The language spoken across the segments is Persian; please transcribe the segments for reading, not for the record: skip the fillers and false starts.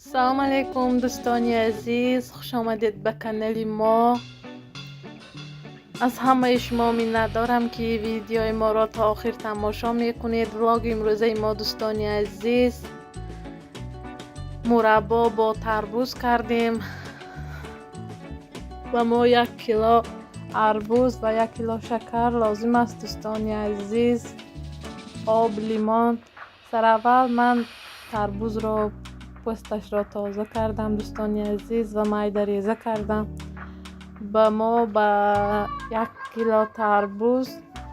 سلام علیکم دوستانی عزیز، خوش آمدید به کانال ما. از همه شما منت دارم که ویدیوی ما را تا آخر تماشا میکنید. ولاگ امروزه ما دوستانی عزیز مربا با تربوز کردیم و ما 1 کیلو اربوز و 1 کیلو شکر لازم است دوستانی عزیز. آب، لیمون. سر اول من تربوز را پوستش را تازه کردم دوستانی عزیز و میده ریزه کردم. با ما با 1 کیلو تربوز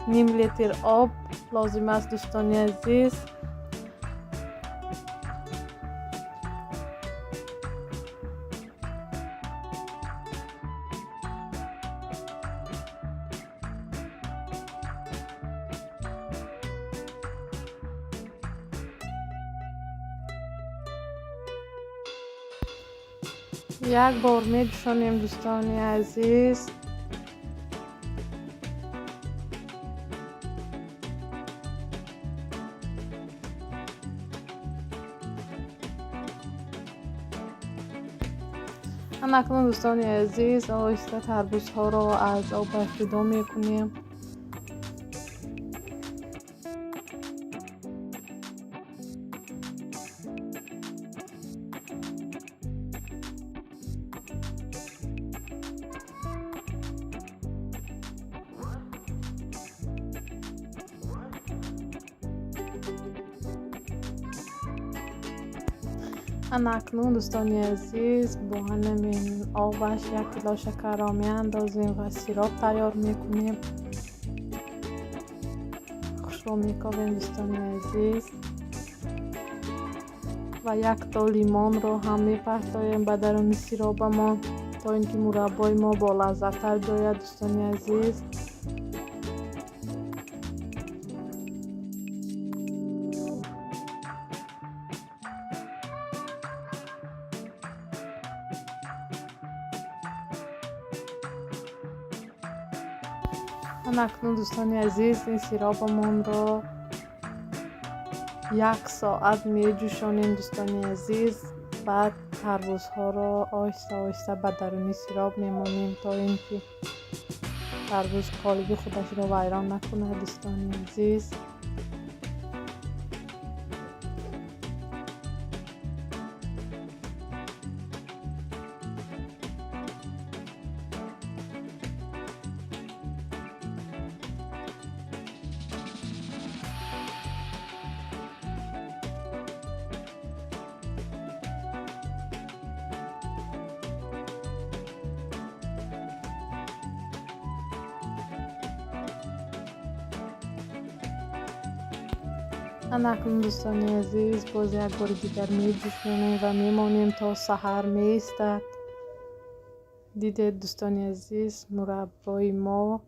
نیم لیتر آب لازم است دوستانی عزیز. یک بار میجوشانیم دوستانی عزیز. اکنون دوستانی عزیز آهسته تربوز ها را از آب جدا میکنیم. اکنون دوستانی عزیز با همین آبش 1 کیلو شکر را میاندازیم و سیراب تیار میکنیم. خوشبو میکنیم دوستانی عزیز و 1 تا لیمون رو هم میپرتایم به درون سیراب ما تا اینکه مربای ما با لذت تر بیاید دوستانی عزیز. اکنون دوستانی عزیز این سیرابمون رو 1 ساعت می جوشانیم دوستانی عزیز. بعد تربوز ها رو آهسته آهسته به درون سیراب میمونیم تا اینکه تربوز قالب خودش رو ویران نکنه دوستانی عزیز. اکنون دوستانی عزیز باز یک بار دیگر می جوشانیم و میمانیم تا سحر می ایستد. دیدید دوستانی عزیز مربای ما